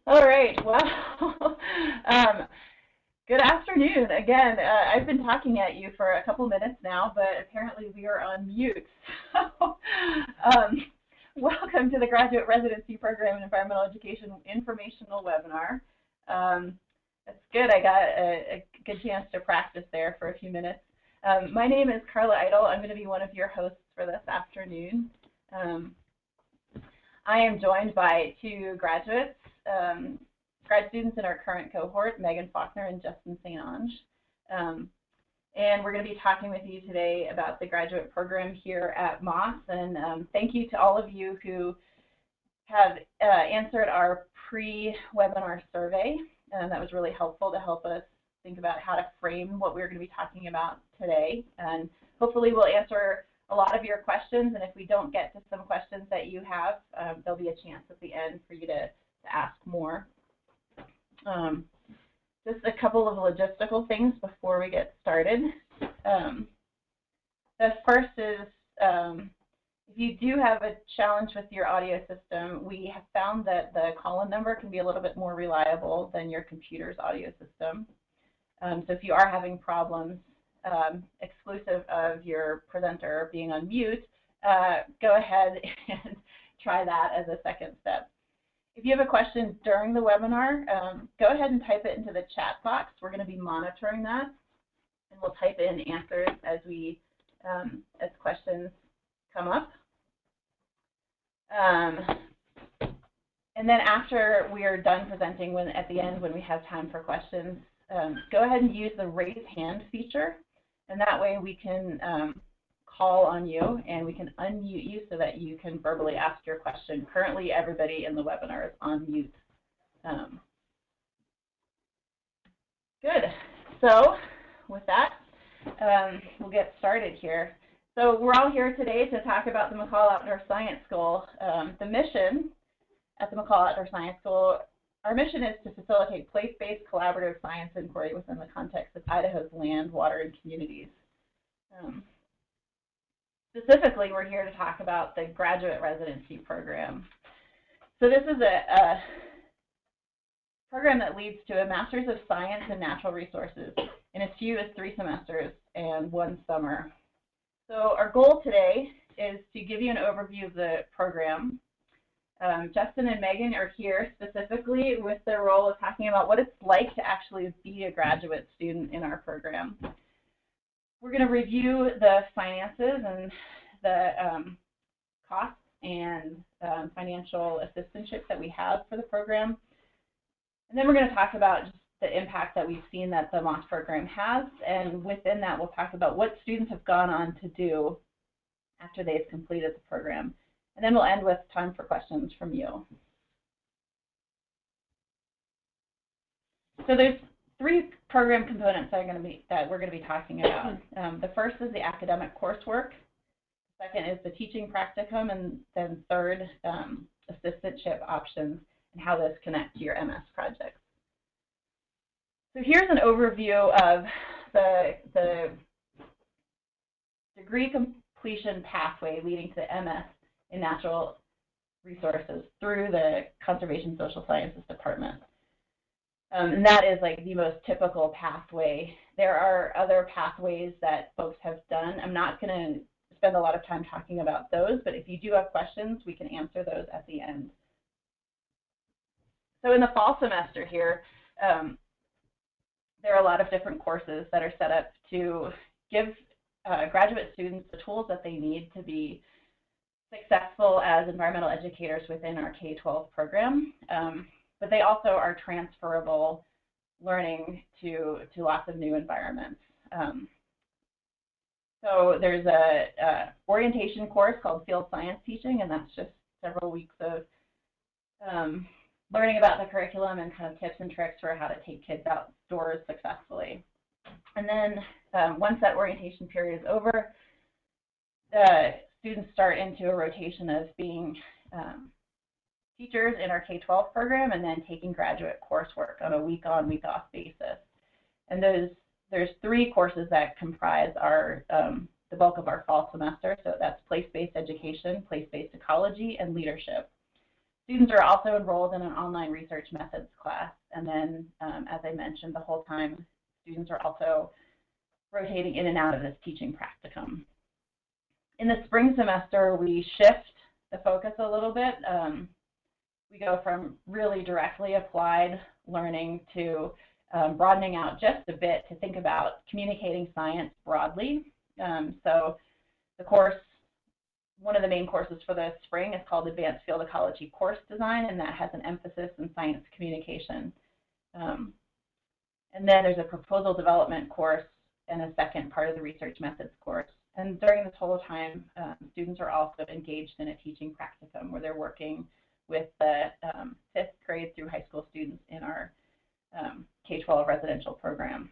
All right. Well, good afternoon. Again, I've been talking at you for a couple minutes now, but apparently we are on mute. So, welcome to the Graduate Residency Program in Environmental Education informational webinar. That's good. I got a good chance to practice there for a few minutes. My name is Carla Idle. I'm going to be one of your hosts for this afternoon. I am joined by two graduates, grad students in our current cohort, Megan Faulkner and Justin St. Ange. And we're going to be talking with you today about the graduate program here at Moss. And thank you to all of you who have answered our pre-webinar survey. That was really helpful to help us think about how to frame what we're going to be talking about today. And hopefully we'll answer a lot of your questions, and if we don't get to some questions that you have, there'll be a chance at the end for you to ask more. Just a couple of logistical things before we get started. The first is, if you do have a challenge with your audio system, we have found that the call-in number can be a little bit more reliable than your computer's audio system. So if you are having problems, exclusive of your presenter being on mute, go ahead and try that as a second step. If you have a question during the webinar, go ahead and type it into the chat box. We're going to be monitoring that, and we'll type in answers as as questions come up. And then after we are done presenting, at the end when we have time for questions, go ahead and use the raise hand feature. And that way we can call on you and we can unmute you so that you can verbally ask your question. Currently, everybody in the webinar is on mute. Good. So with that, we'll get started here. So we're all here today to talk about the McCall Outdoor Science School. The mission at the McCall Outdoor Science School, our mission is to facilitate place-based collaborative science inquiry within the context of Idaho's land, water, and communities. Specifically, we're here to talk about the graduate residency program. So this is a program that leads to a Master's of Science in Natural Resources in as few as 3 semesters and 1 summer. So our goal today is to give you an overview of the program. Justin and Megan are here specifically with their role of talking about what it's like to actually be a graduate student in our program. We're going to review the finances and the costs and financial assistantship that we have for the program. And then we're going to talk about just the impact that we've seen that the Moss program has. And within that, we'll talk about what students have gone on to do after they've completed the program. And then we'll end with time for questions from you. So there's 3 program components that we're going to be talking about. The first is the academic coursework. The second is the teaching practicum, and then third, assistantship options and how those connect to your MS projects. So here's an overview of the degree completion pathway leading to MS in natural resources through the Conservation Social Sciences Department. And that is like the most typical pathway. There are other pathways that folks have done. I'm not going to spend a lot of time talking about those, but if you do have questions, we can answer those at the end. So in the fall semester here, there are a lot of different courses that are set up to give graduate students the tools that they need to be successful as environmental educators within our K-12 program, but they also are transferable learning to lots of new environments. So there's a orientation course called Field Science Teaching, and that's just several weeks of learning about the curriculum and kind of tips and tricks for how to take kids outdoors successfully. And then once that orientation period is over, students start into a rotation of being teachers in our K-12 program and then taking graduate coursework on a week-on, week-off basis. And there's 3 courses that comprise our the bulk of our fall semester. So that's place-based education, place-based ecology, and leadership. Students are also enrolled in an online research methods class, and then, as I mentioned, the whole time, students are also rotating in and out of this teaching practicum. In the spring semester, we shift the focus a little bit. We go from really directly applied learning to broadening out just a bit to think about communicating science broadly. So the course, one of the main courses for the spring is called Advanced Field Ecology Course Design, and that has an emphasis in science communication. And then there's a proposal development course and a second part of the research methods course. And during this whole time, students are also engaged in a teaching practicum where they're working with the 5th grade through high school students in our K-12 residential program.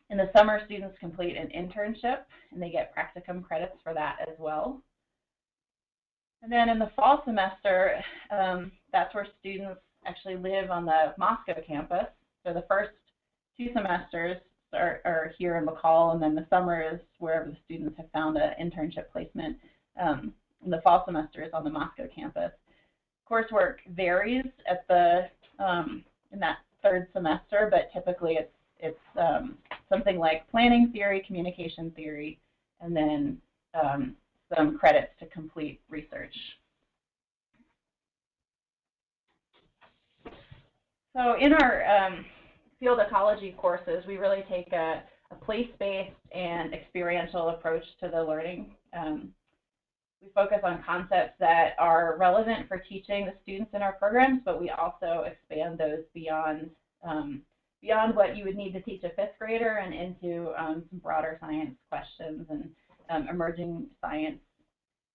In the summer, students complete an internship, and they get practicum credits for that as well. And then in the fall semester, that's where students actually live on the Moscow campus. So the first 2 semesters are here in McCall, and then the summer is wherever the students have found an internship placement. And the fall semester is on the Moscow campus. Coursework varies at the in that 3rd semester, but typically it's something like planning theory, communication theory, and then some credits to complete research. So in our field ecology courses, we really take a place-based and experiential approach to the learning. We focus on concepts that are relevant for teaching the students in our programs, but we also expand those beyond what you would need to teach a 5th grader and into some broader science questions and emerging science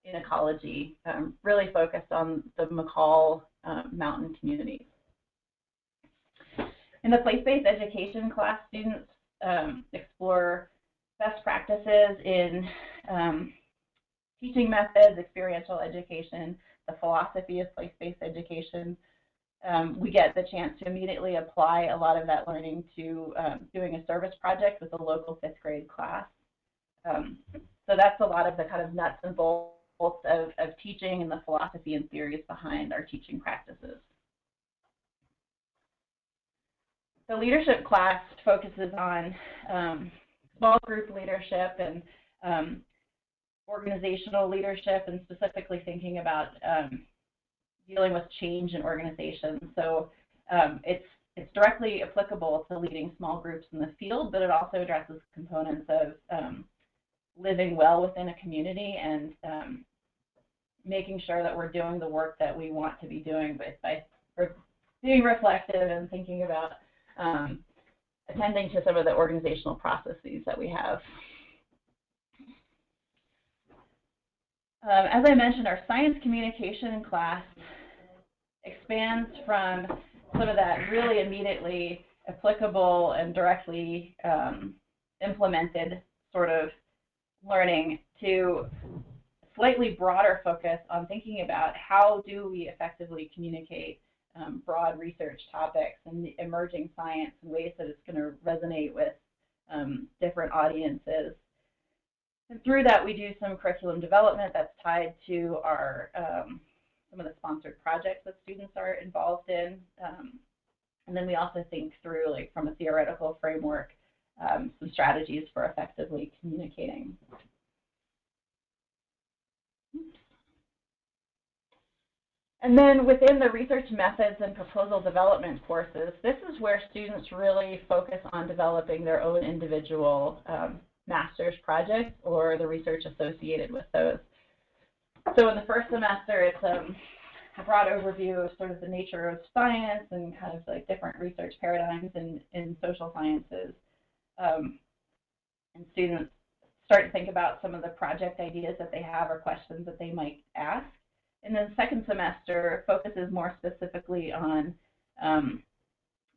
in ecology, really focused on the McCall mountain communities. In the place-based education class, students explore best practices in teaching methods, experiential education, the philosophy of place-based education. We get the chance to immediately apply a lot of that learning to doing a service project with a local 5th grade class. So that's a lot of the kind of nuts and bolts of teaching and the philosophy and theories behind our teaching practices. The leadership class focuses on small group leadership and organizational leadership, and specifically thinking about dealing with change in organizations. So it's directly applicable to leading small groups in the field, but it also addresses components of living well within a community and making sure that we're doing the work that we want to be doing, but by being reflective and thinking about attending to some of the organizational processes that we have. As I mentioned, our science communication class expands from some of that really immediately applicable and directly implemented sort of learning to slightly broader focus on thinking about how do we effectively communicate broad research topics and emerging science in ways that it's going to resonate with different audiences. And through that, we do some curriculum development that's tied to our some of the sponsored projects that students are involved in. And then we also think through, like from a theoretical framework, some strategies for effectively communicating. And then within the research methods and proposal development courses, this is where students really focus on developing their own individual master's projects or the research associated with those. So in the first semester, it's a broad overview of sort of the nature of science and kind of like different research paradigms in social sciences. And students start to think about some of the project ideas that they have or questions that they might ask. And then second semester focuses more specifically on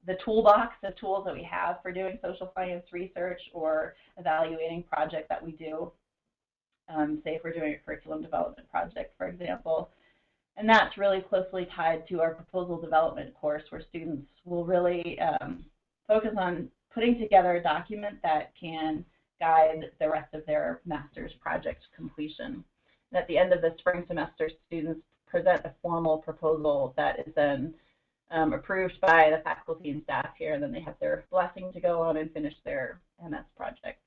the toolbox of tools that we have for doing social science research or evaluating projects that we do, say if we're doing a curriculum development project, for example. And that's really closely tied to our proposal development course, where students will really focus on putting together a document that can guide the rest of their master's project completion. And at the end of the spring semester, students present a formal proposal that is then approved by the faculty and staff here, and then they have their blessing to go on and finish their MS project.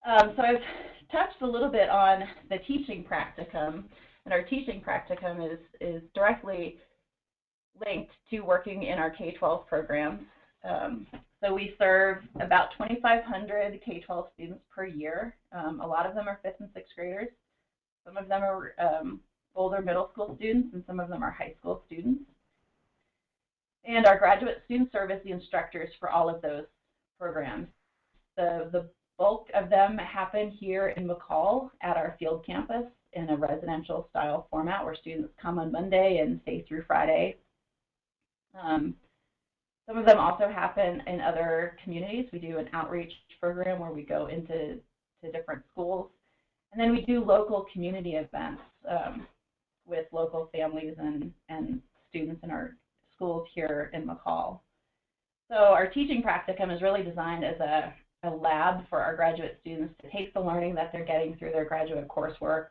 So I've touched a little bit on the teaching practicum, and our teaching practicum is directly linked to working in our K-12 programs. So we serve about 2,500 K-12 students per year. A lot of them are 5th and 6th graders. Some of them are older middle school students, and some of them are high school students. And our graduate students serve as the instructors for all of those programs. The bulk of them happen here in McCall at our field campus in a residential style format where students come on Monday and stay through Friday. Some of them also happen in other communities. We do an outreach program where we go into different schools. And then we do local community events with local families and students in our schools here in McCall. So our teaching practicum is really designed as a lab for our graduate students to take the learning that they're getting through their graduate coursework,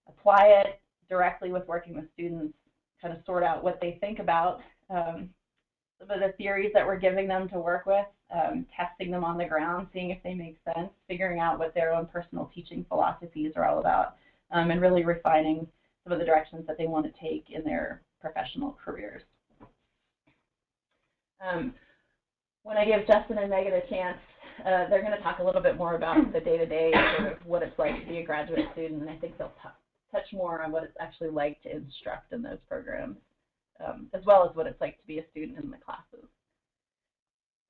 apply it directly with working with students, kind of sort out what they think about some of the theories that we're giving them to work with, testing them on the ground, seeing if they make sense, figuring out what their own personal teaching philosophies are all about, and really refining some of the directions that they want to take in their professional careers. When I give Justin and Megan a chance, they're going to talk a little bit more about the day-to-day, sort of what it's like to be a graduate student, and I think they'll touch more on what it's actually like to instruct in those programs, as well as what it's like to be a student in the classes.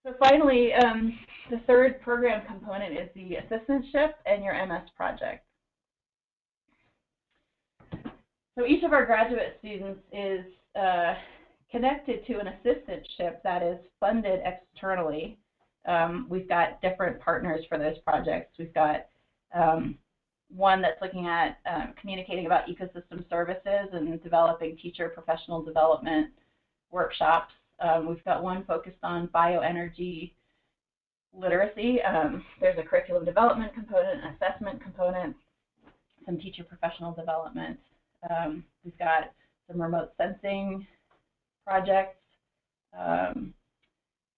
So finally, the third program component is the assistantship and your MS project. So each of our graduate students is connected to an assistantship that is funded externally. We've got different partners for those projects. We've got one that's looking at communicating about ecosystem services and developing teacher professional development workshops. We've got one focused on bioenergy literacy. There's a curriculum development component, an assessment component, some teacher professional development. We've got some remote sensing projects.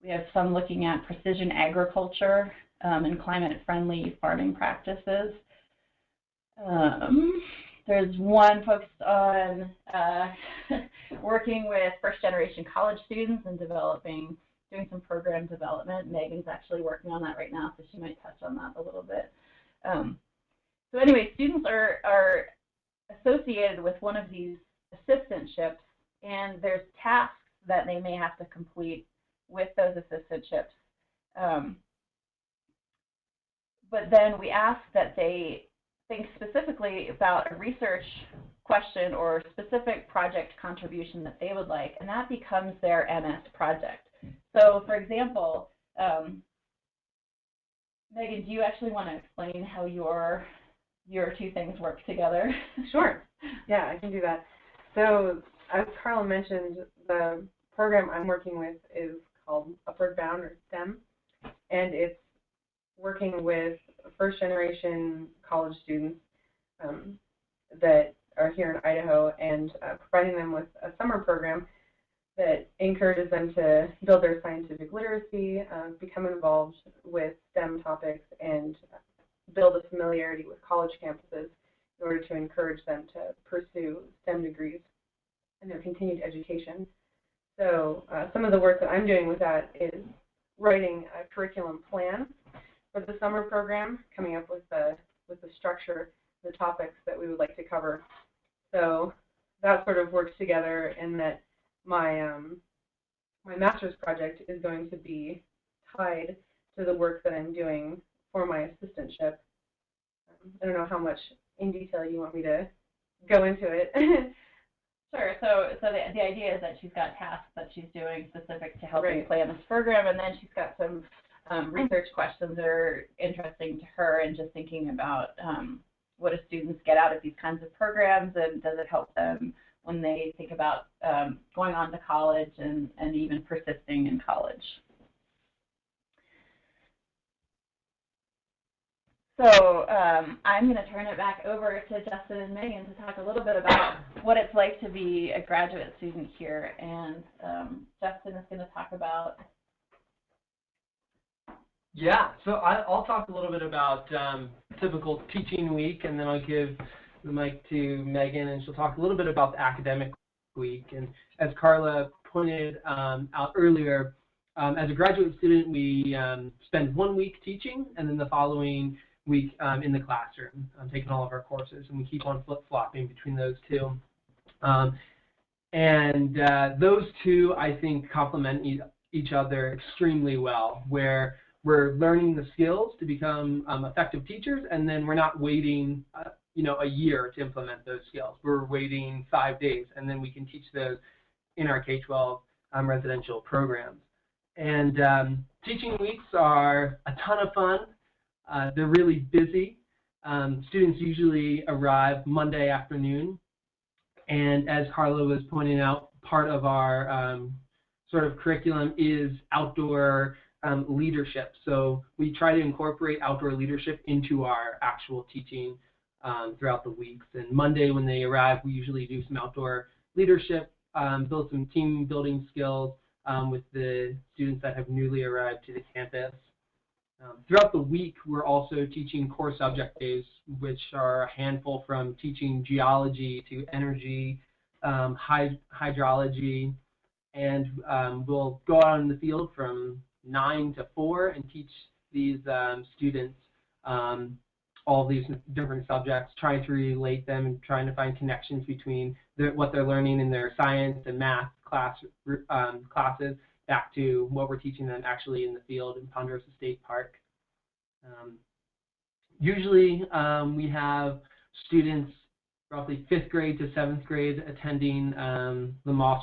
We have some looking at precision agriculture and climate-friendly farming practices. There's one focused on working with first-generation college students and doing some program development. Megan's actually working on that right now, so she might touch on that a little bit. So anyway, students are associated with one of these assistantships, and there's tasks that they may have to complete with those assistantships. But then we ask that they think specifically about a research question or specific project contribution that they would like, and that becomes their MS project. So for example, Megan, do you actually want to explain how your two things work together? Sure. Yeah, I can do that. So as Carla mentioned, the program I'm working with is called Upward Bound, or STEM, and it's working with first-generation college students that are here in Idaho, and providing them with a summer program that encourages them to build their scientific literacy, become involved with STEM topics, and build a familiarity with college campuses in order to encourage them to pursue STEM degrees in their continued education. So some of the work that I'm doing with that is writing a curriculum plan for the summer program, coming up with the structure, the topics that we would like to cover. So that sort of works together in that my my master's project is going to be tied to the work that I'm doing for my assistantship. I don't know how much in detail you want me to go into it. Sure. So the idea is that she's got tasks that she's doing specific to helping plan this program, and then she's got some research questions that are interesting to her, and just thinking about what do students get out of these kinds of programs, and does it help them when they think about going on to college and even persisting in college. So I'm going to turn it back over to Justin and Megan to talk a little bit about what it's like to be a graduate student here. And Justin is going to talk about. Yeah, so I'll talk a little bit about typical teaching week, and then I'll give the mic to Megan, and she'll talk a little bit about the academic week. And as Carla pointed out earlier, as a graduate student, we spend 1 week teaching, and then the following week in the classroom, taking all of our courses, and we keep on flip-flopping between those two. Those two, I think, complement each other extremely well, where we're learning the skills to become effective teachers, and then we're not waiting a year to implement those skills. We're waiting 5 days, and then we can teach those in our K-12 residential programs. And teaching weeks are a ton of fun. They're really busy. Students usually arrive Monday afternoon, and as Carla was pointing out, part of our sort of curriculum is outdoor leadership. So we try to incorporate outdoor leadership into our actual teaching throughout the weeks. And Monday when they arrive, we usually do some outdoor leadership, build some team building skills with the students that have newly arrived to the campus. Throughout the week, we're also teaching core subject days, which are a handful from teaching geology to energy, hydrology, and we'll go out in the field from 9 to 4 and teach these students all these different subjects, trying to relate them and trying to find connections between what they're learning in their science and math classes back to what we're teaching them actually in the field in Ponderosa State Park. Usually we have students roughly 5th grade to 7th grade attending the MOS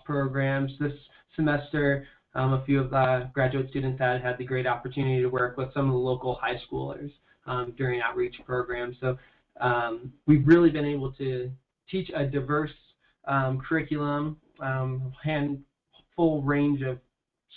programs. This semester, a few of the graduate students had the great opportunity to work with some of the local high schoolers during outreach programs. So we've really been able to teach a diverse curriculum, full range of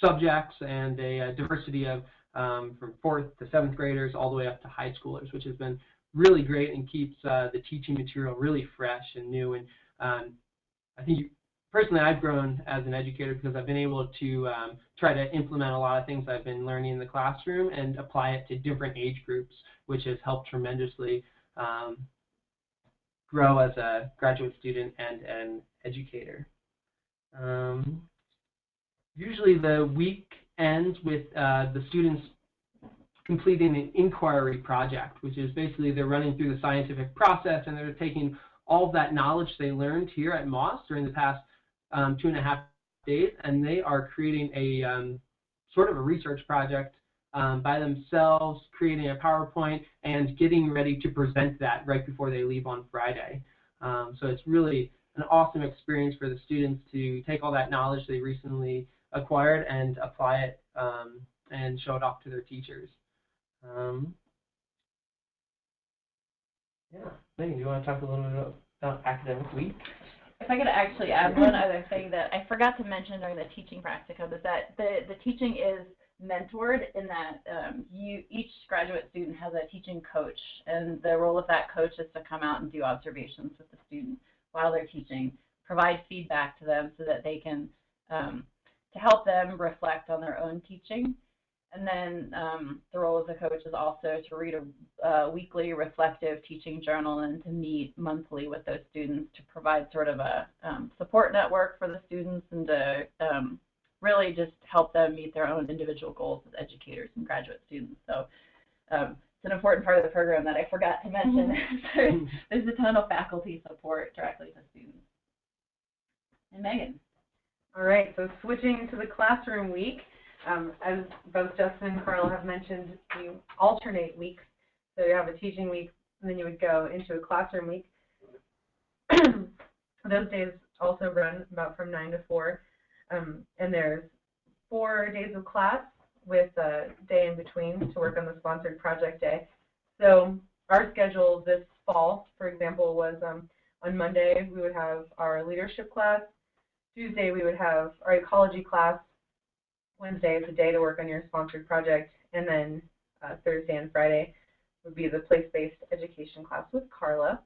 subjects, and a diversity of from 4th to 7th graders all the way up to high schoolers, which has been really great and keeps the teaching material really fresh and new. And I think personally I've grown as an educator because I've been able to try to implement a lot of things I've been learning in the classroom and apply it to different age groups, which has helped tremendously grow as a graduate student and an educator. Usually the week ends with the students completing an inquiry project, which is basically they're running through the scientific process and they're taking all of that knowledge they learned here at MOS during the past 2.5 days, and they are creating a sort of a research project by themselves, creating a PowerPoint and getting ready to present that right before they leave on Friday. So it's really an awesome experience for the students to take all that knowledge they recently acquired and apply it and show it off to their teachers. Yeah, Megan, do you want to talk a little bit about academic week? If I could actually add one other thing that I forgot to mention during the teaching practicum is that the teaching is mentored in that each graduate student has a teaching coach, and the role of that coach is to come out and do observations with the student while they're teaching, provide feedback to them so that they can to help them reflect on their own teaching. And then the role of the coach is also to read a weekly reflective teaching journal and to meet monthly with those students to provide sort of a support network for the students and to really just help them meet their own individual goals as educators and graduate students. So it's an important part of the program that I forgot to mention. There's a ton of faculty support directly to students. And Megan. All right, so switching to the classroom week, as both Justin and Carl have mentioned, you alternate weeks. So you have a teaching week, and then you would go into a classroom week. Those days also run about from 9 to 4, and there's 4 days of class with a day in between to work on the sponsored project day. So our schedule this fall, for example, was on Monday we would have our leadership class. Tuesday we would have our ecology class. Wednesday is the day to work on your sponsored project, and then Thursday and Friday would be the place-based education class with Carla.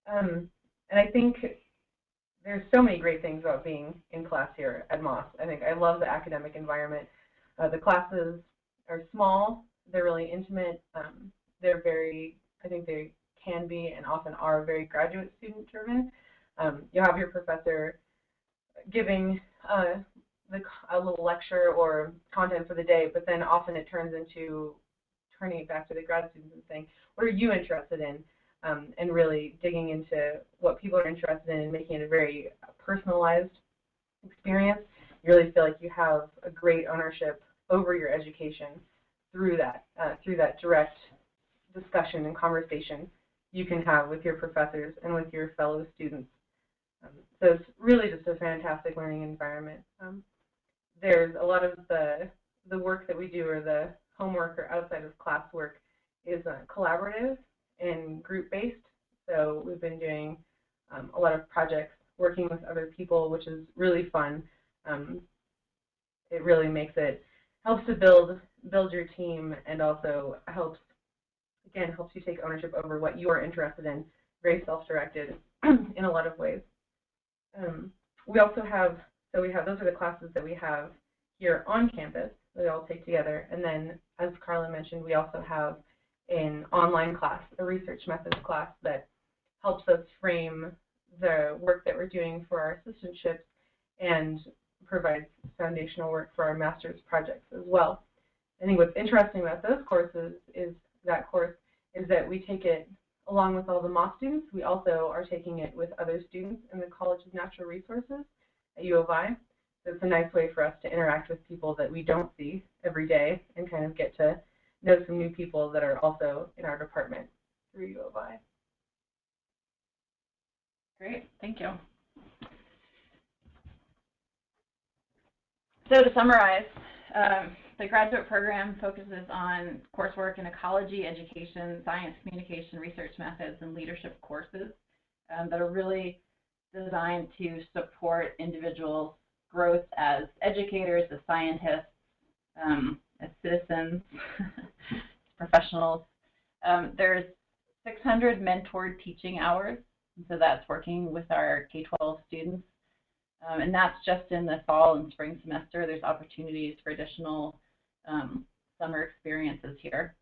And I think there's so many great things about being in class here at Moss. I think I love the academic environment. The classes are small, they're really intimate, they're very, I think they can be and often are very graduate student driven. You'll have your professor giving a little lecture or content for the day, but then often it turns into turning it back to the grad students and saying, what are you interested in? And really digging into what people are interested in and making it a very personalized experience. You really feel like you have a great ownership over your education through that direct discussion and conversation you can have with your professors and with your fellow students. So it's really just a fantastic learning environment. There's a lot of the work that we do, or the homework or outside of class work, is collaborative and group-based. So we've been doing a lot of projects working with other people, which is really fun. It really helps to build your team, and also helps you take ownership over what you are interested in, very self-directed in a lot of ways. We also have, those are the classes that we have here on campus that we all take together. And then, as Carla mentioned, we also have an online class, a research methods class, that helps us frame the work that we're doing for our assistantships and provides foundational work for our master's projects as well. I think what's interesting about those courses is that we take it along with all the Moss students. We also are taking it with other students in the College of Natural Resources at U of I. So it's a nice way for us to interact with people that we don't see every day and kind of get to know some new people that are also in our department through U of I. Great, thank you. So to summarize, the graduate program focuses on coursework in ecology, education, science, communication, research methods, and leadership courses that are really designed to support individuals' growth as educators, as scientists, as citizens, professionals. There's 600 mentored teaching hours, so that's working with our K-12 students. And that's just in the fall and spring semester. There's opportunities for additional summer experiences here.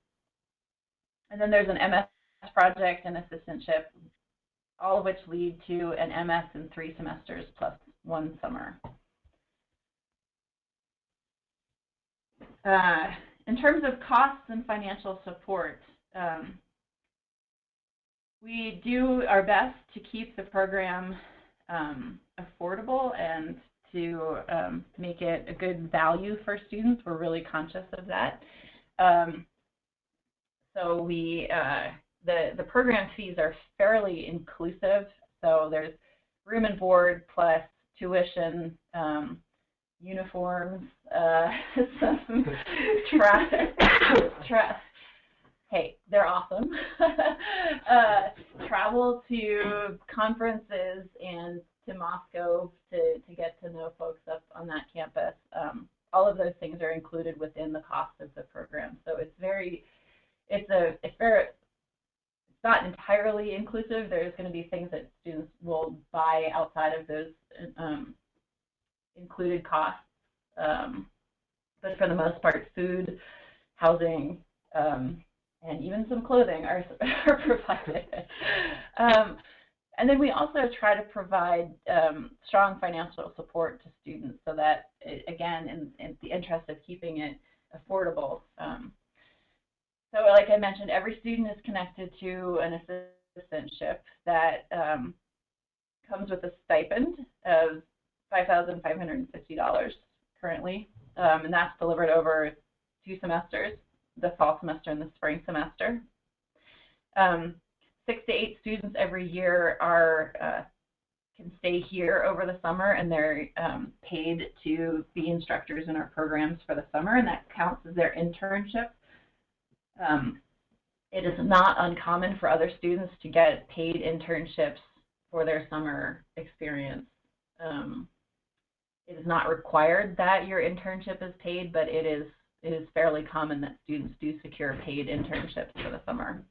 And then there's an MS project and assistantship, all of which lead to an MS in 3 semesters plus 1 summer. In terms of costs and financial support, we do our best to keep the program affordable and to make it a good value for students. We're really conscious of that. So the program fees are fairly inclusive. So there's room and board plus tuition, uniforms, some hey, they're awesome. Travel to conferences and to Moscow to get to know folks up on that campus. All of those things are included within the cost of the program. So it's not entirely inclusive. There's going to be things that students will buy outside of those included costs. But for the most part, food, housing, and even some clothing are provided. And then we also try to provide strong financial support to students so that, again, in the interest of keeping it affordable. So like I mentioned, every student is connected to an assistantship that comes with a stipend of $5,550 currently, and that's delivered over 2 semesters, the fall semester and the spring semester. 6 to 8 students every year can stay here over the summer, and they're paid to be instructors in our programs for the summer, and that counts as their internship. It is not uncommon for other students to get paid internships for their summer experience. It is not required that your internship is paid, but it it is fairly common that students do secure paid internships for the summer.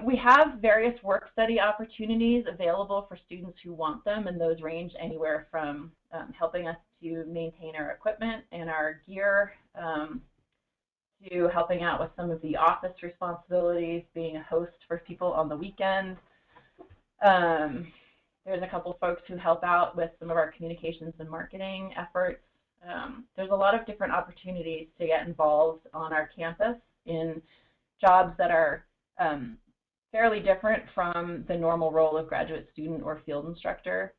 We have various work study opportunities available for students who want them, and those range anywhere from helping us to maintain our equipment and our gear, to helping out with some of the office responsibilities, being a host for people on the weekend. There's a couple folks who help out with some of our communications and marketing efforts. There's a lot of different opportunities to get involved on our campus in jobs that are fairly different from the normal role of graduate student or field instructor,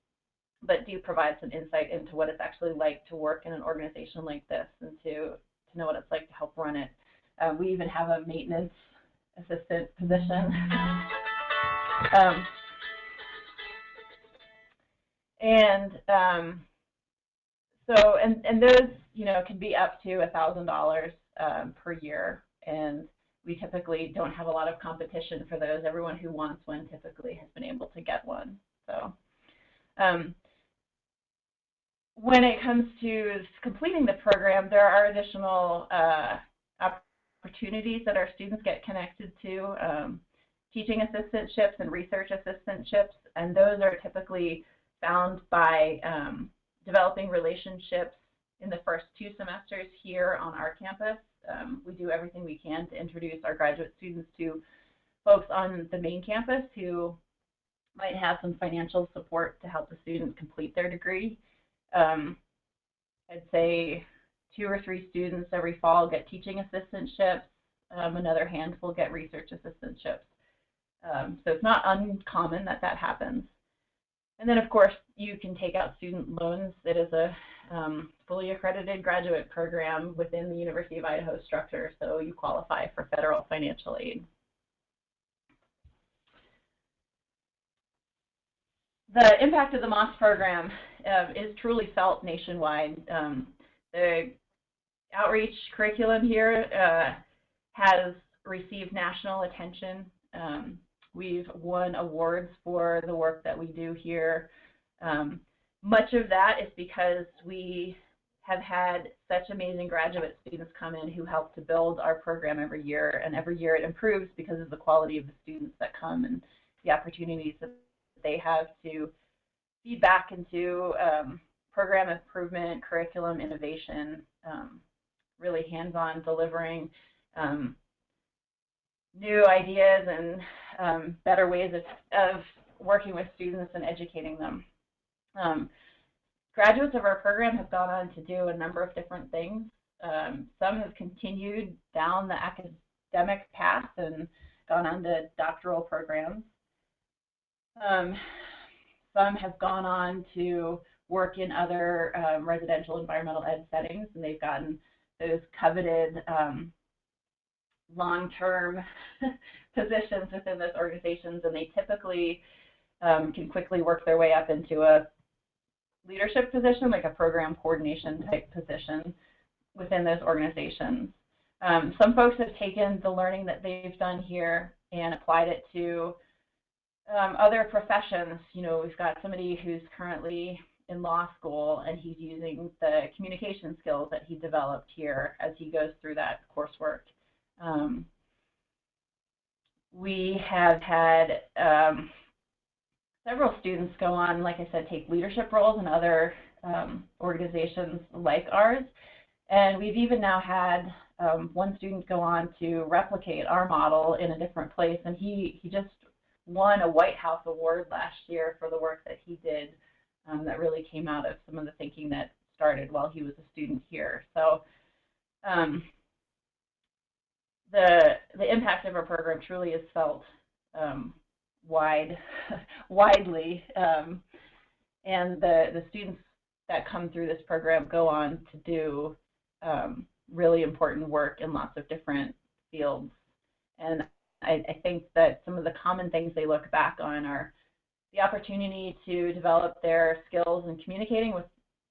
but do provide some insight into what it's actually like to work in an organization like this and to know what it's like to help run it. We even have a maintenance assistant position. And those, you know, can be up to $1,000 per year, and we typically don't have a lot of competition for those. Everyone who wants one typically has been able to get one. So when it comes to completing the program, there are additional opportunities that our students get connected to, teaching assistantships and research assistantships, and those are typically found by developing relationships in the first 2 semesters here on our campus. We do everything we can to introduce our graduate students to folks on the main campus who might have some financial support to help the student complete their degree. I'd say 2 or 3 students every fall get teaching assistantships. Another handful get research assistantships. So it's not uncommon that that happens. And then, of course, you can take out student loans. It is a fully accredited graduate program within the University of Idaho structure, so you qualify for federal financial aid. The impact of the MOS program is truly felt nationwide. The outreach curriculum here has received national attention. We've won awards for the work that we do here. Much of that is because we have had such amazing graduate students come in who help to build our program every year, and every year it improves because of the quality of the students that come and the opportunities that they have to feed back into program improvement, curriculum innovation, really hands-on delivering new ideas and better ways of working with students and educating them. Graduates of our program have gone on to do a number of different things. Some have continued down the academic path and gone on to doctoral programs. Some have gone on to work in other residential environmental ed settings, and they've gotten those coveted long-term positions within those organizations, and they typically can quickly work their way up into a leadership position, like a program coordination type position within those organizations. Some folks have taken the learning that they've done here and applied it to other professions. You know, we've got somebody who's currently in law school, and he's using the communication skills that he developed here as he goes through that coursework. We have had several students go on, like I said, take leadership roles in other organizations like ours, and we've even now had one student go on to replicate our model in a different place, and he just won a White House Award last year for the work that he did that really came out of some of the thinking that started while he was a student here. So the impact of our program truly is felt widely, and the students that come through this program go on to do really important work in lots of different fields. And I think that some of the common things they look back on are the opportunity to develop their skills in communicating with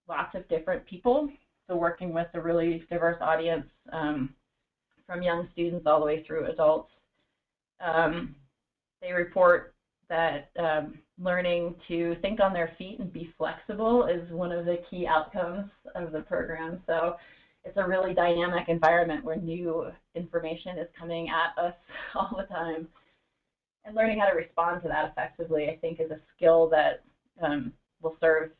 lots of different people, so working with a really diverse audience from young students all the way through adults. They report that learning to think on their feet and be flexible is one of the key outcomes of the program. So it's a really dynamic environment where new information is coming at us all the time. And learning how to respond to that effectively, I think, is a skill that will serve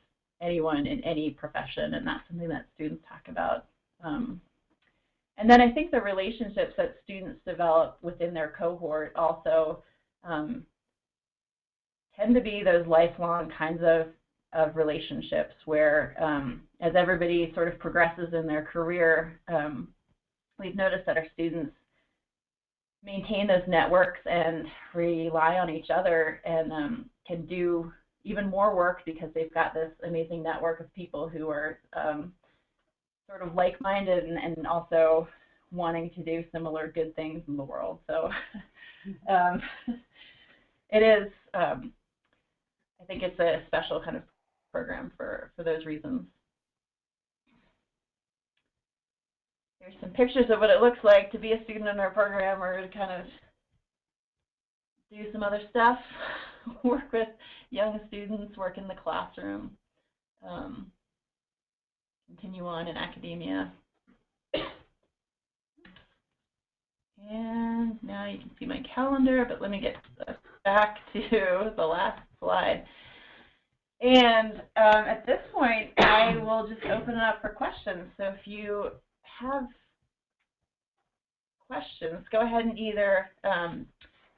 anyone in any profession, and that's something that students talk about. And then I think the relationships that students develop within their cohort also tend to be those lifelong kinds of relationships where as everybody sort of progresses in their career, we've noticed that our students maintain those networks and rely on each other and can do even more work because they've got this amazing network of people who are sort of like-minded and also wanting to do similar good things in the world. So it is, I think it's a special kind of program for those reasons. Here's some pictures of what it looks like to be a student in our program or to kind of do some other stuff, work with young students, work in the classroom, continue on in academia. And now you can see my calendar, but let me get back to the last slide. And at this point, I will just open it up for questions. So if you have questions, go ahead and either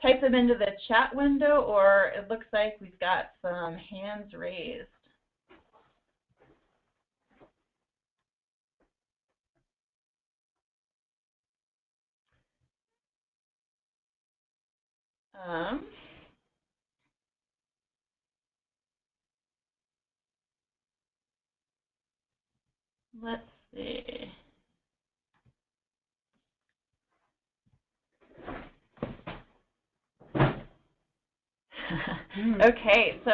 type them into the chat window, or it looks like we've got some hands raised. Let's see. Okay, so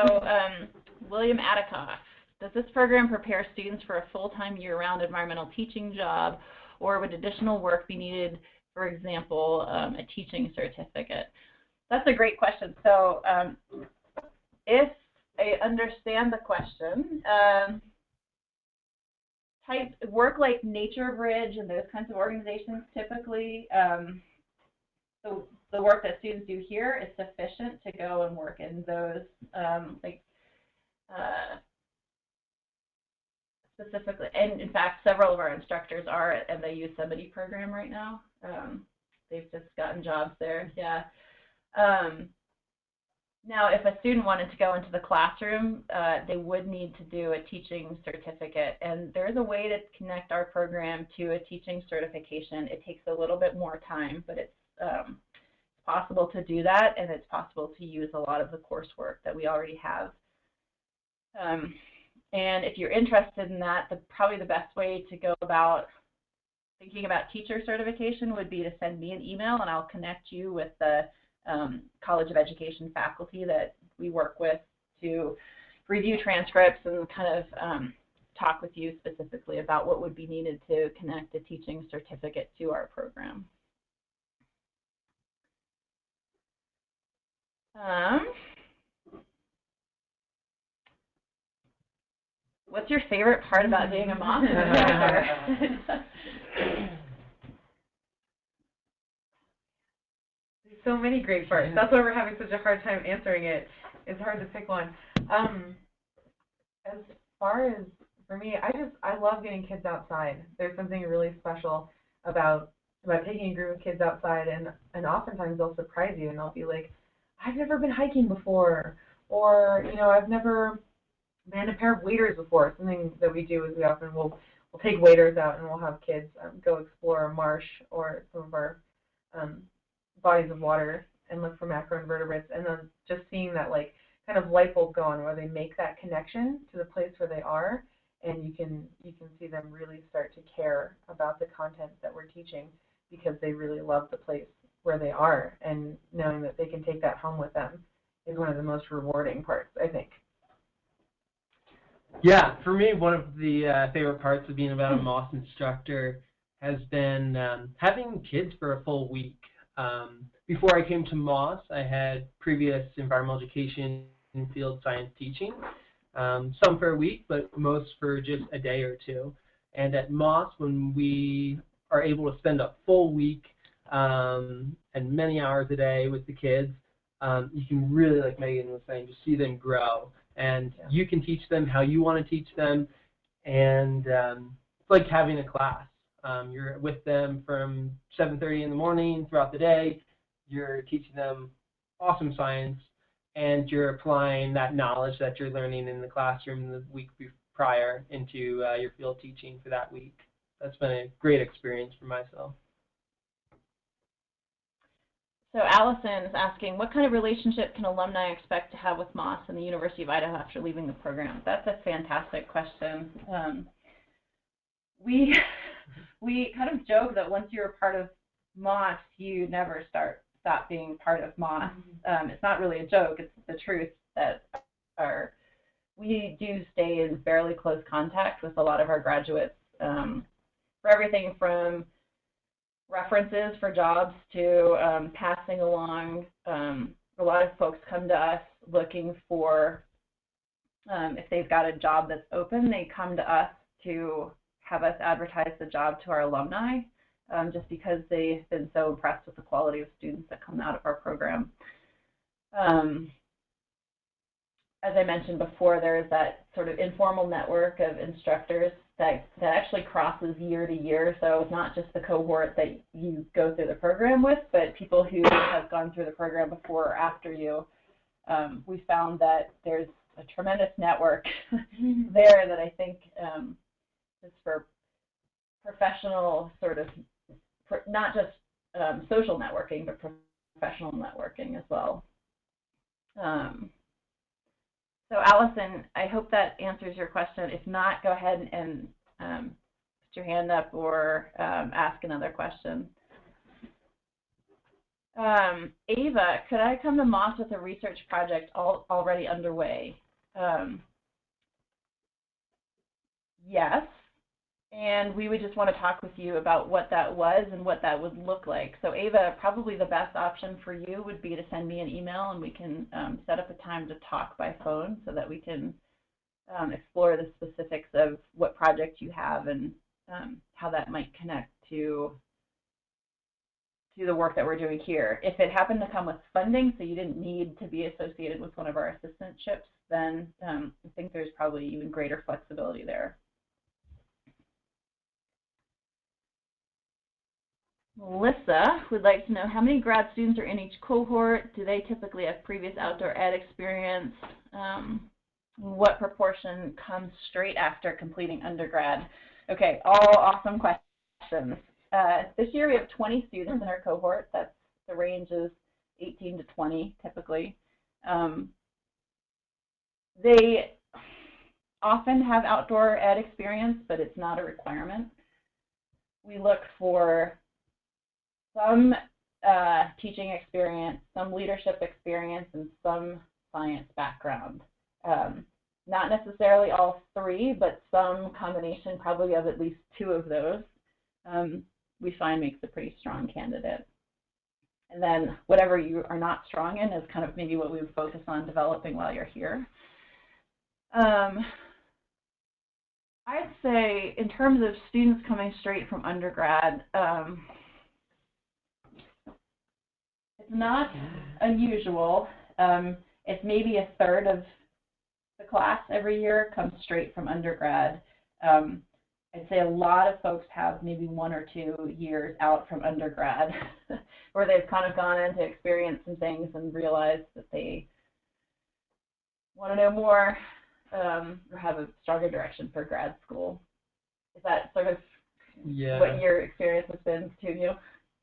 William Adikoff, does this program prepare students for a full-time year-round environmental teaching job, or would additional work be needed, for example, a teaching certificate? That's a great question. So if I understand the question, work like Nature Bridge and those kinds of organizations typically, the work that students do here is sufficient to go and work in those, specifically, and in fact, several of our instructors are at the Yosemite program right now. They've just gotten jobs there, yeah. Now, if a student wanted to go into the classroom, they would need to do a teaching certificate, and there's a way to connect our program to a teaching certification. It takes a little bit more time, but it's possible to do that, and it's possible to use a lot of the coursework that we already have. And if you're interested in that, probably the best way to go about thinking about teacher certification would be to send me an email, and I'll connect you with the College of Education faculty that we work with to review transcripts and kind of talk with you specifically about what would be needed to connect a teaching certificate to our program. What's your favorite part about being a Moss instructor? There's so many great parts. That's why we're having such a hard time answering it. It's hard to pick one. As far as for me, I love getting kids outside. There's something really special about taking a group of kids outside, and oftentimes they'll surprise you and they'll be like, I've never been hiking before, or I've never manned a pair of waders before. Something that we do is we often will take waders out and we'll have kids go explore a marsh or some of our bodies of water and look for macroinvertebrates, and then just seeing that kind of light bulb go on where they make that connection to the place where they are, and you can see them really start to care about the content that we're teaching because they really love the place where they are, and knowing that they can take that home with them is one of the most rewarding parts, I think. Yeah, for me, one of the favorite parts of being about a Moss instructor has been having kids for a full week. Before I came to Moss, I had previous environmental education and field science teaching, some for a week, but most for just a day or two. And at Moss, when we are able to spend a full week and many hours a day with the kids, you can really, like Megan was saying, just see them grow. And you can teach them how you want to teach them. And it's like having a class. You're with them from 7:30 in the morning throughout the day. You're teaching them awesome science, and you're applying that knowledge that you're learning in the classroom the week prior into your field teaching for that week. That's been a great experience for myself. So Allison is asking, what kind of relationship can alumni expect to have with Moss and the University of Idaho after leaving the program? That's a fantastic question. We kind of joke that once you're a part of Moss, you never stop being part of Moss. It's not really a joke, it's the truth that we do stay in fairly close contact with a lot of our graduates for everything from references for jobs to passing along. A lot of folks come to us looking for, if they've got a job that's open, they come to us to have us advertise the job to our alumni, just because they've been so impressed with the quality of students that come out of our program. As I mentioned before, there is that sort of informal network of instructors that actually crosses year to year. So it's not just the cohort that you go through the program with, but people who have gone through the program before or after you. We found that there's a tremendous network there that I think is for professional sort of, not just social networking, but professional networking as well. So Allison, I hope that answers your question. If not, go ahead and put your hand up or ask another question. Ava, could I come to Moss with a research project already underway? Yes, and we would just want to talk with you about what that was and what that would look like. So Ava, probably the best option for you would be to send me an email, and we can set up a time to talk by phone so that we can explore the specifics of what project you have and how that might connect to the work that we're doing here. If it happened to come with funding, so you didn't need to be associated with one of our assistantships, then I think there's probably even greater flexibility there. Melissa would like to know how many grad students are in each cohort. Do they typically have previous outdoor ed experience? What proportion comes straight after completing undergrad? Okay, all awesome questions. This year we have 20 students in our cohort. That's the range is 18 to 20 typically. They often have outdoor ed experience, but it's not a requirement. We look for some teaching experience, some leadership experience, and some science background. Not necessarily all three, but some combination probably of at least two of those we find makes a pretty strong candidate. And then whatever you are not strong in is kind of maybe what we would focus on developing while you're here. I'd say in terms of students coming straight from undergrad, it's not unusual. It's maybe a third of the class every year comes straight from undergrad. I'd say a lot of folks have maybe 1 or 2 years out from undergrad where they've kind of gone in to experience some things and realized that they want to know more or have a stronger direction for grad school. Is that sort of what your experience has been to you?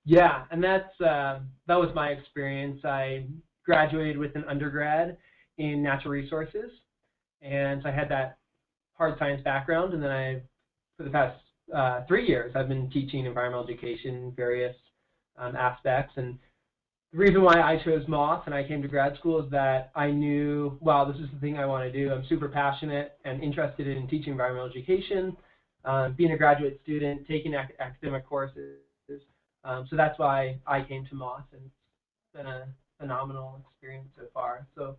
Yeah, and that was my experience. I graduated with an undergrad in natural resources, and so I had that hard science background, and then for the past 3 years, I've been teaching environmental education, various aspects. And the reason why I chose Moss and I came to grad school is that I knew, wow, this is the thing I want to do. I'm super passionate and interested in teaching environmental education, being a graduate student, taking academic courses. So that's why I came to Moss, and it's been a phenomenal experience so far. So,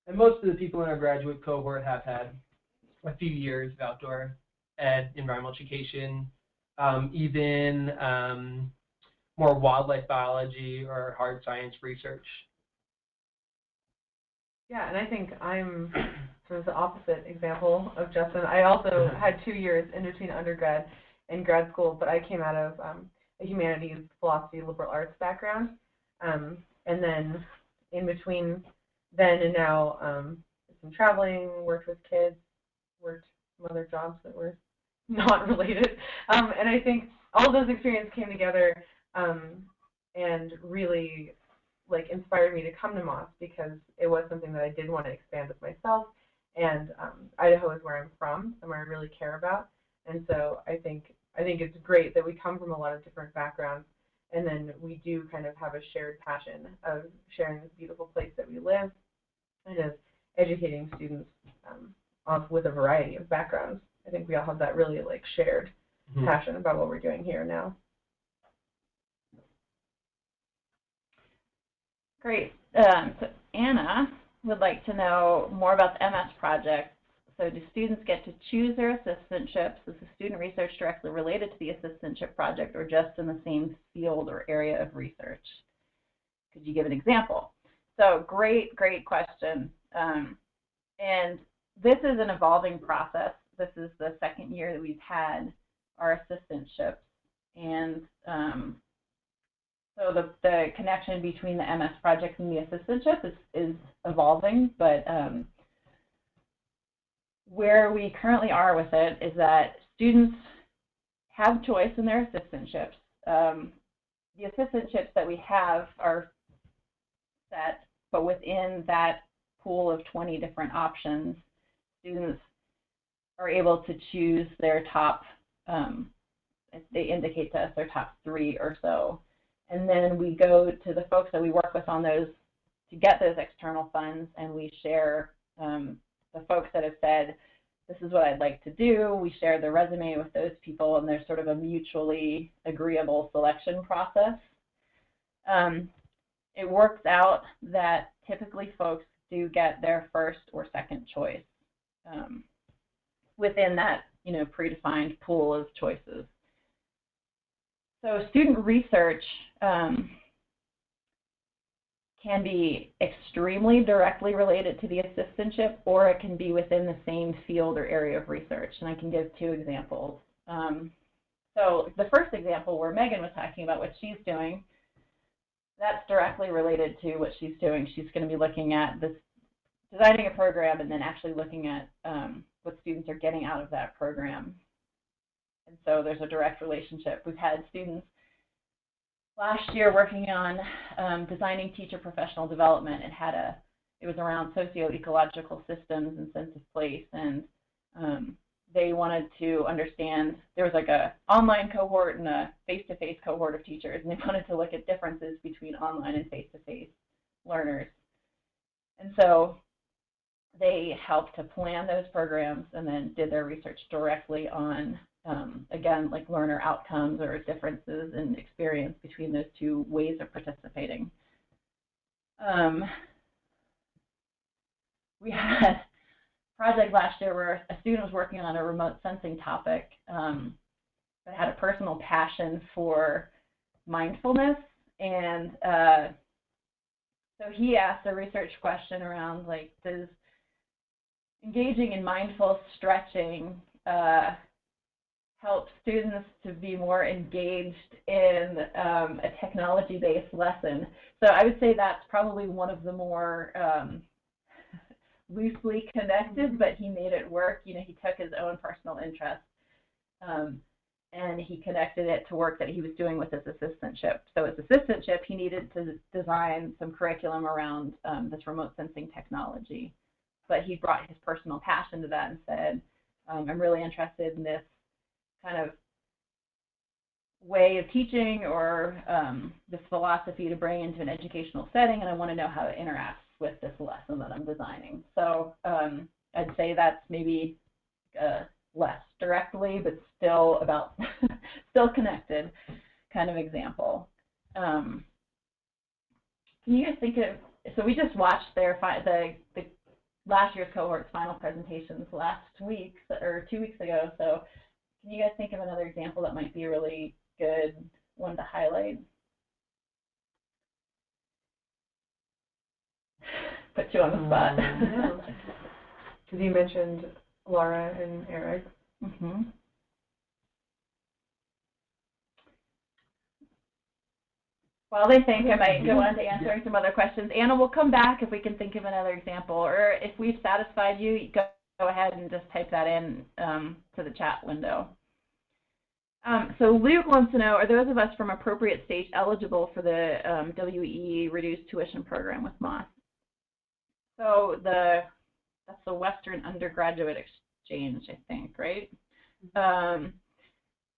and most of the people in our graduate cohort have had a few years of outdoor ed, environmental education, even more wildlife biology or hard science research. Yeah, and I think I'm sort of the opposite example of Justin. I also had 2 years in between undergrad and grad school, but I came out of a humanities, philosophy, liberal arts background. And then in between then and now, did some traveling, worked with kids, worked some other jobs that were not related. And I think all of those experiences came together and really inspired me to come to Moss because it was something that I did want to expand with myself. And Idaho is where I'm from, somewhere I really care about. And so I think it's great that we come from a lot of different backgrounds, and then we do kind of have a shared passion of sharing this beautiful place that we live, and of educating students with a variety of backgrounds. I think we all have that really shared passion about what we're doing here now. Great. So Anna would like to know more about the MS project. So do students get to choose their assistantships? Is the student research directly related to the assistantship project or just in the same field or area of research? Could you give an example? So great question. And this is an evolving process. This is the second year that we've had our assistantships. And so the connection between the MS project and the assistantship is evolving, but where we currently are with it is that students have choice in their assistantships. The assistantships that we have are set, but within that pool of 20 different options, students are able to choose their top, they indicate to us their top 3 or so. And then we go to the folks that we work with on those to get those external funds, and we share the folks that have said, this is what I'd like to do. We share the resume with those people, and there's sort of a mutually agreeable selection process. It works out that typically folks do get their first or second choice within that predefined pool of choices. So student research can be extremely directly related to the assistantship, or it can be within the same field or area of research. And I can give 2 examples. So the first example where Megan was talking about what she's doing, that's directly related to what she's doing. She's going to be looking at this, designing a program, and then actually looking at what students are getting out of that program. And so there's a direct relationship. We've had students last year working on designing teacher professional development. It was around socio-ecological systems and sense of place, and they wanted to understand, there was an online cohort and a face-to-face cohort of teachers, and they wanted to look at differences between online and face-to-face learners. And so they helped to plan those programs and then did their research directly on again, learner outcomes or differences in experience between those 2 ways of participating. We had a project last year where a student was working on a remote sensing topic but had a personal passion for mindfulness, and so he asked a research question around does engaging in mindful stretching help students to be more engaged in a technology-based lesson. So I would say that's probably one of the more loosely connected, but he made it work. He took his own personal interest and he connected it to work that he was doing with his assistantship. So his assistantship, he needed to design some curriculum around this remote sensing technology. But he brought his personal passion to that and said, I'm really interested in this kind of way of teaching or this philosophy to bring into an educational setting, and I want to know how it interacts with this lesson that I'm designing. So I'd say that's maybe less directly, but still about still connected kind of example. Can you guys think of, so we just watched the last year's cohort's final presentations last week or 2 weeks ago. So Can you guys think of another example that might be a really good one to highlight? Put you on the spot. Because you mentioned Laura and Eric. Mm-hmm. While they think, I might go on to answering some other questions. Anna, we'll come back if we can think of another example, or if we've satisfied you, go ahead and just type that in to the chat window. So Luke wants to know, are those of us from appropriate stage eligible for the WE reduced tuition program with Moss? So that's the Western Undergraduate Exchange, I think, right?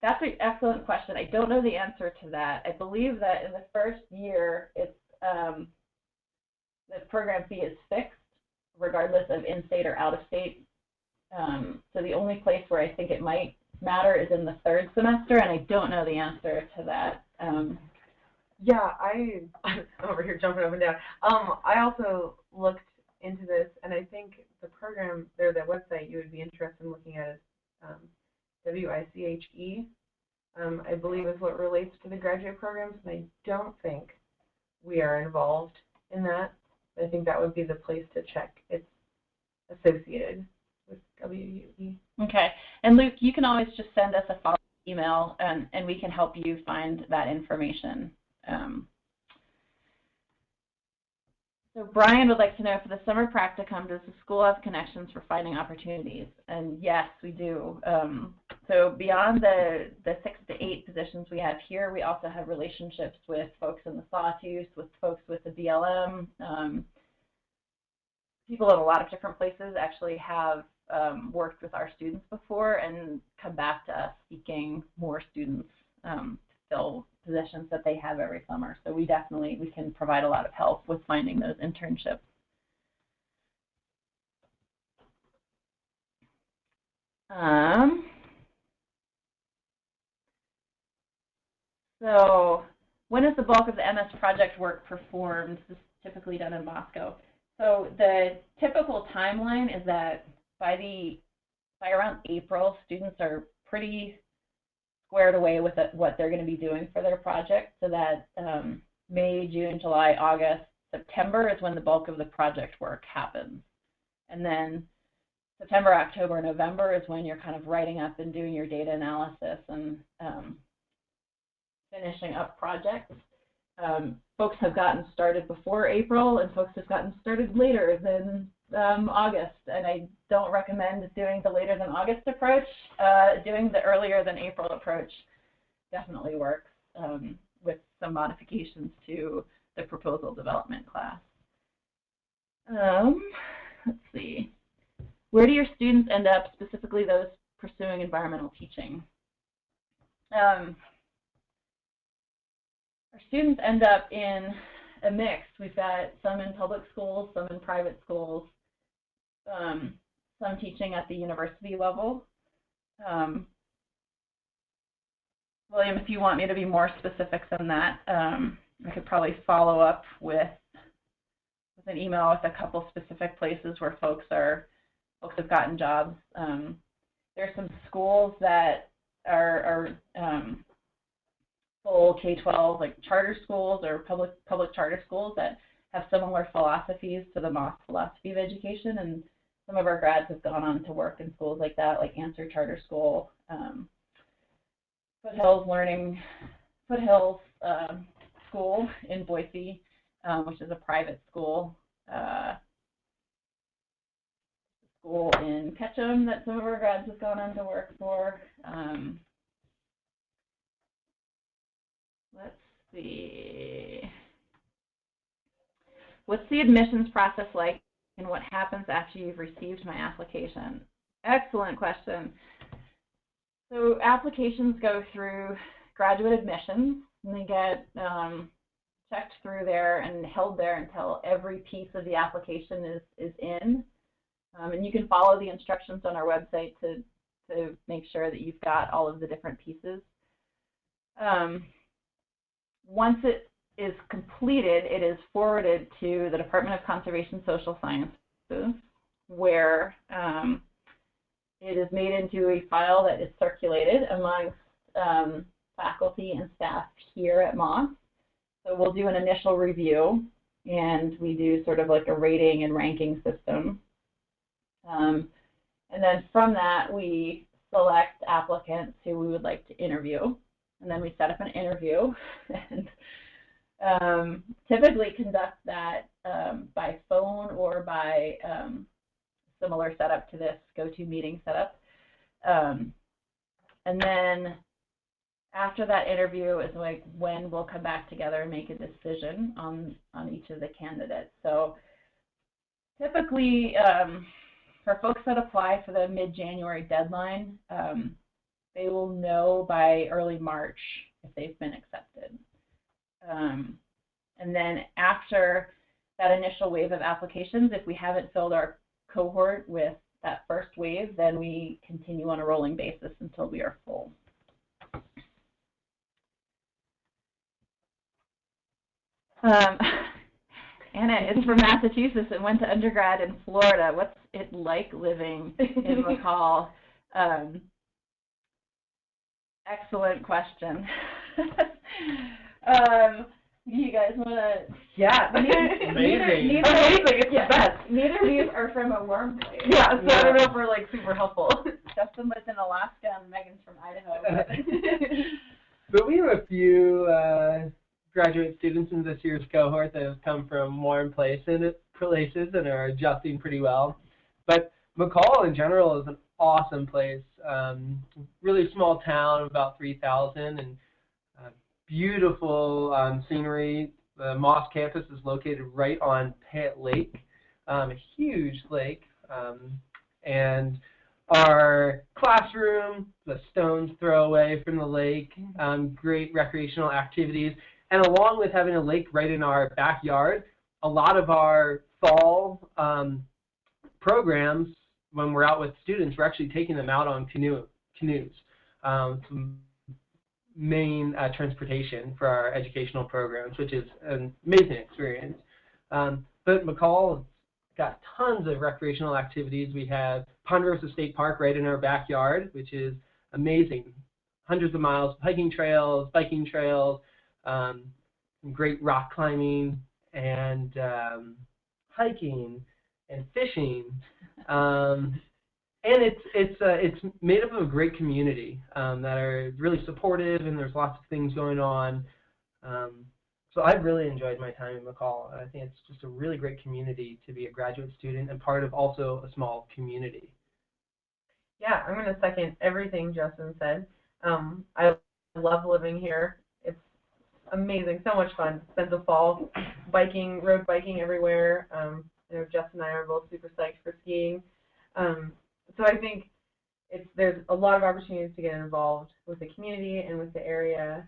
That's an excellent question. I don't know the answer to that. I believe that in the first year, it's the program fee is fixed, regardless of in-state or out-of-state. So the only place where I think it might matter is in the third semester, and I don't know the answer to that. Yeah, I'm over here jumping up and down. I also looked into this, and I think the program, or the website you would be interested in looking at is WICHE, I believe is what relates to the graduate programs, and I don't think we are involved in that. I think that would be the place to check. It's associated with WE. Okay, and Luke, you can always just send us a follow-up email, and we can help you find that information. So Brian would like to know, for the summer practicum, does the school have connections for finding opportunities? And yes, we do. So beyond the 6 to 8 positions we have here, we also have relationships with folks in the Sawtooth, with folks with the BLM. People in a lot of different places actually have worked with our students before and come back to us seeking more students to fill positions that they have every summer. So we can provide a lot of help with finding those internships. So when is the bulk of the MS project work performed? This is typically done in Moscow. So the typical timeline is that by around April, students are pretty squared away with what they're going to be doing for their project, so that May, June, July, August, September is when the bulk of the project work happens. And then September, October, November is when you're kind of writing up and doing your data analysis and finishing up projects. Folks have gotten started before April, and folks have gotten started later than August, and I don't recommend doing the later than August approach. Doing the earlier than April approach definitely works, with some modifications to the proposal development class. Let's see. Where do your students end up, specifically those pursuing environmental teaching? Our students end up in a mix. We've got some in public schools, some in private schools, some teaching at the university level. William, if you want me to be more specific than that, I could probably follow up with an email with a couple specific places where folks have gotten jobs. There's some schools that are full K-12, like charter schools or public charter schools that have similar philosophies to the Moss philosophy of education, and some of our grads have gone on to work in schools like that, like Answer Charter School, Foothills School in Boise, which is a private school. School in Ketchum that some of our grads have gone on to work for. Let's see. What's the admissions process like, and what happens after you've received my application? Excellent question. So applications go through graduate admissions, and they get checked through there and held there until every piece of the application is in. And you can follow the instructions on our website to make sure that you've got all of the different pieces. Once it is completed, it is forwarded to the Department of Conservation Social Sciences, where it is made into a file that is circulated amongst faculty and staff here at Moss. So we'll do an initial review, and we do sort of like a rating and ranking system. And then from that, we select applicants who we would like to interview. And then we set up an interview and typically conduct that by phone or by similar setup to this GoToMeeting setup. And then after that interview is like when we'll come back together and make a decision on each of the candidates. So typically, for folks that apply for the mid-January deadline, they will know by early March if they've been accepted. And then after that initial wave of applications, if we haven't filled our cohort with that first wave, then we continue on a rolling basis until we are full. Anna is from Massachusetts and went to undergrad in Florida. What's it like living in McCall? Excellent question. You guys want to? Yeah. Amazing. It's the best. Neither of you are from a warm place. Yeah, so I don't know if we're like super helpful. Justin lives in Alaska and Megan's from Idaho. But we have a few graduate students in this year's cohort that have come from warm places and are adjusting pretty well. But McCall in general is an awesome place. Really small town, about 3,000, and beautiful scenery. The Moss campus is located right on Pet Lake, a huge lake, and our classroom, the stone's throw away from the lake, great recreational activities, and along with having a lake right in our backyard, a lot of our fall programs, when we're out with students, we're actually taking them out on canoes. Some main transportation for our educational programs, which is an amazing experience. But McCall got tons of recreational activities. We have Ponderosa State Park right in our backyard, which is amazing. Hundreds of miles of hiking trails, biking trails, some great rock climbing and hiking and fishing. And it's made up of a great community that are really supportive, and there's lots of things going on. So I've really enjoyed my time in McCall. I think it's just a really great community to be a graduate student and part of also a small community. Yeah, I'm going to second everything Justin said. I love living here. It's amazing, so much fun. Spend the fall biking, road biking everywhere. You know, Justin and I are both super psyched for skiing. So I think there's a lot of opportunities to get involved with the community and with the area.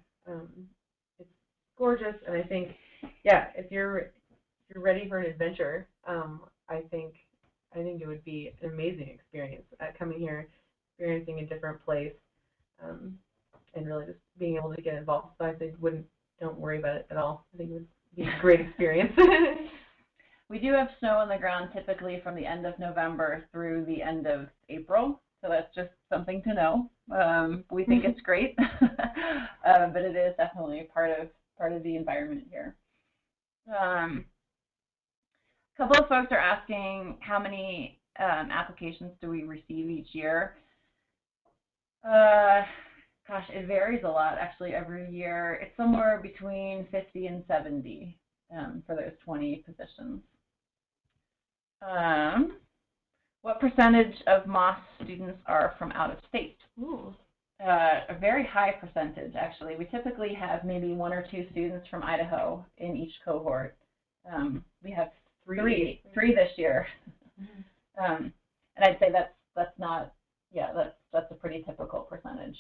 It's gorgeous, and I think, yeah, if you're ready for an adventure, I think it would be an amazing experience coming here, experiencing a different place, and really just being able to get involved. So I say don't worry about it at all. I think it would be a great experience. We do have snow on the ground typically from the end of November through the end of April, so that's just something to know. We think it's great, but it is definitely part of the environment here. A couple of folks are asking how many applications do we receive each year. Gosh, it varies a lot actually every year. It's somewhere between 50 and 70 for those 20 positions. What percentage of Moss students are from out of state? Ooh. A very high percentage, actually. We typically have maybe 1 or 2 students from Idaho in each cohort. We have three this year. And I'd say that's not, yeah, that's a pretty typical percentage.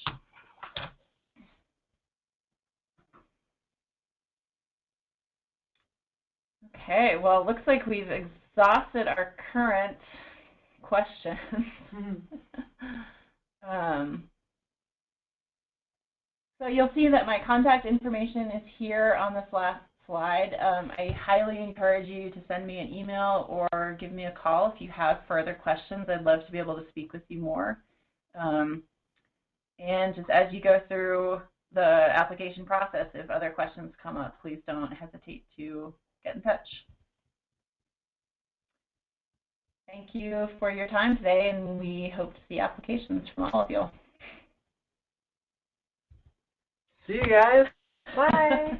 Okay, well, it looks like we've exhausted our current questions. So you'll see that my contact information is here on this last slide. I highly encourage you to send me an email or give me a call if you have further questions. I'd love to be able to speak with you more. And just as you go through the application process, if other questions come up, please don't hesitate to get in touch. Thank you for your time today, and we hope to see applications from all of you. See you guys. Bye.